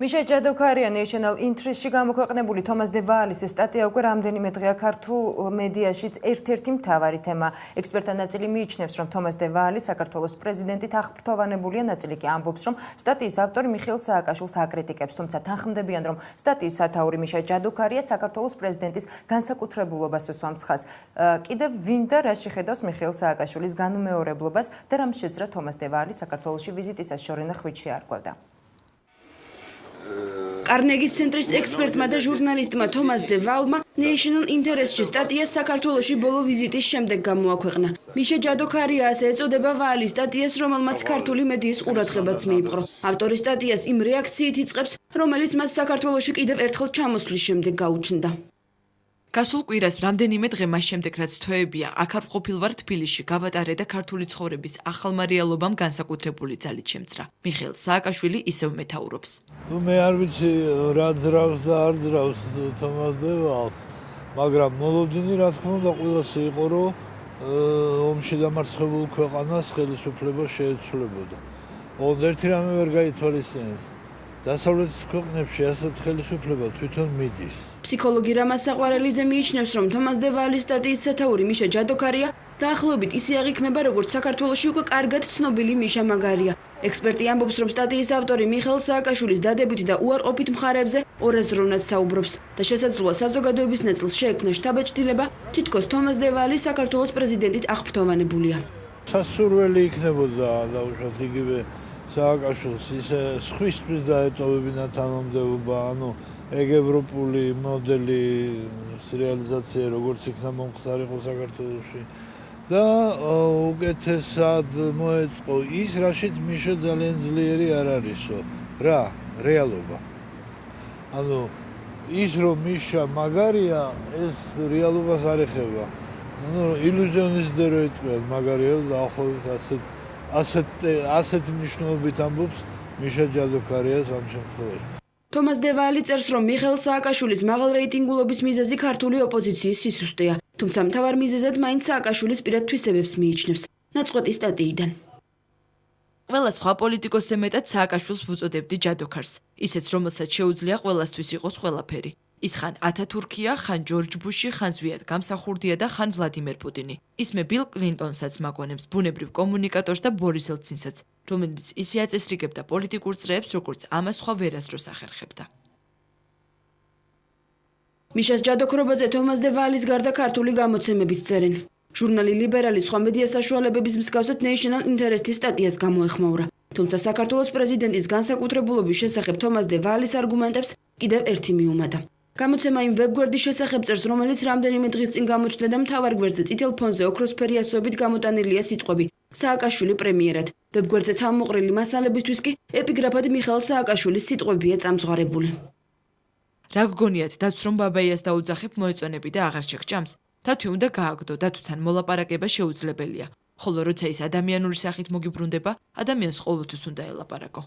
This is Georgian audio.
მიშა ჯადოქარია National Interest-ში გამოქვეყნებული თომას დე ვალის სტატია უკვე რამდენიმე დღეა ქართულ მედიაშიც ერთ-ერთი მთავარი თემა. ექსპერტთა ნაწილი მიიჩნევს, რომ თომას დე ვალი საქართველოს პრეზიდენტით აღფრთოვანებულია, ნაწილი კი ამბობს, რომ სტატიის ავტორი მიხეილ სააკაშვილს აკრიტიკებს, თუმცა თანხმდებიან, რომ სტატიის სათაური მიშა ჯადოქარია საქართველოს პრეზიდენტის განსაკუთრებულობას უსვამს ხაზს. კიდევ ვინ და რა შეხედავს მიხეილ სააკაშვილის განუმეორებლობას და რამ შეძრა თომას დე ვალი საქართველოში ვიზიტისას შორენა ხვიჩი არკვევდა. კარნეგის ცენტრის ექსპერტმა და ჟურნალისტმა თომას დე ვალმა National Interest-ში სტატია საქართველოში ბოლო ვიზიტის შემდეგ გამოაქვეყნა. მიშა ჯადოქარია ასე ეწოდება ვალის სტატიას, რომელმაც ქართული მედიის ყურადღებაც მიიპყრო. ავტორი სტატიას იმ რეაქციით იწყებს, რომელიც მას საქართველოში კიდევ ერთხელ ჩამოსვლის შემდეგ გაუჩნდა. გასულ კვირას რამდენიმე დღე მას შემდეგ, რაც თვეებია, აქ არ ვყოფილ ვარ თბილისში, გავატარე და ქართული ცხოვრების ახალმა რეალობამ განსაკუთრებული ძალით შემძრა. მიხეილ სააკაშვილი ისევ მეთაურობს. მე არ ვიცი რა ძრავს და არ ძრავს თომას დე ვალს, მაგრამ მოლოდინი რა თქმა უნდა ყველასი იყო, რომ ომში დამარცხებულ ქვეყანას ხელისუფლება შეეცვლებოდა. ოღონდ ერთი რამე ვერ გაითვალისწინეთ. დასავლეთის ქვეყნებში ასეთ ხელისუფლება თვითონ მიდის. ფსიქოლოგი რამაზ საყვარელიძე მიიჩნევს, რომ თომას დე ვალის სტატიის სათაური მიშა ჯადოქარია დაახლოებით ისე აღიქმება, როგორც საქართველოში უკვე კარგად ცნობილი მიშა მაგარია. ექსპერტი ამბობს, რომ სტატიის ავტორი მიხეილ სააკაშვილის დადებითი და უარყოფით მხარეებზე ორაზროვნად საუბრობს და შესაძლოა საზოგადოების ნაწილს შეექმნა შთაბეჭდილება, თითქოს თომას დე ვალი საქართველოს პრეზიდენტით აღფრთოვანებულია. სასურველი იქნებოდა დაუშვათ იგივე სააკაშვილს ისე სხვისთვის დაეტოვებინა თანამდებობა, ეგ ევროპული მოდელი რეალიზაცია როგორც იქნა მომხდარიყო საქართველოში და უკეთესად მოეწყო ის, რაშიც მიშა ძალიან ძლიერი არ არისო. რა? რეალობა. ის რომ მიშა მაგარია, ეს რეალობას არ ეხება. ილუზიონისტები რო იტყვიან მაგარია და ახალ ასეთ მნიშვნელობით ამბობს მიშა ჯადოქარიას ამ შემთხვევაში. თომას დე ვალი წერს, რომ მიხეილ სააკაშვილის მაღალ რეიტინგულობის მიზეზი ქართული ოპოზიციის სისუსტეა, თუმცა მთავარ მიზეზად მაინც სააკაშვილის პირად თვისებებს მიიჩნევს. ნაწყვეტი სტატიიდან. ყველა სხვა პოლიტიკოსზე მეტად სააკაშვილს ვუწოდებდი ჯადოქარს, ისეც რომელსაც შეუძლია ყველასთვის იყოს ყველაფერი. ის ხან ათათურქია, ხან ჯორჯ ბუში, ხან ზვიად გამსახურდია და ხან ვლადიმერ პუტინი. ისმე ბილ კლინტონსაც მაგონებს, ბუნებრივ კომუნიკატორს და ბორის ელცინსაც, რომელიც ისე აწესრიგებდა პოლიტიკურ წრეებს, როგორც ამას სხვა ვერასდროს ახერხებდა. მიშას ჯადოქრობაზე თომას დე ვალის გარდა ქართული გამოცემებიც წერენ. ჟურნალი ლიბერალი სხვა მედია საშუალებების მსგავსად National Interest-ის სტატიას გამოეხმაურა. თუმცა საქართველოს პრეზიდენტის განსაკუთრებულობის შესახებ თომას დე ვალის არგუმენტებს კიდევ ერთი მიუმატა. გამოცემა იმ ვებგვერდის შესახებ წერს, რომელიც რამდენიმე დღის წინ გამოჩნდა და მთავარ გვერდზე წითელ ფონზე ოქროსფერი ასოებით გამოტანილია სიტყვები სააკაშვილი პრემიერად. ვებგვერდზე თავმოყრილი მასალებისთვის კი ეპიგრაფად მიხეილ სააკაშვილის სიტყვებია წამძღარებული. რა გგონიათ, დაცვრომ ბაბაიას დაუძახებ მოეწონები და აღარ შეგჭამს? დათვი უნდა გააგდო, დათვთან მოლაპარაკება შეუძლებელია. ხოლო როცა ის ადამიანური სახით მოგიბრუნდება, ადამიანს ყოველთვის უნდა ელაპარაკო.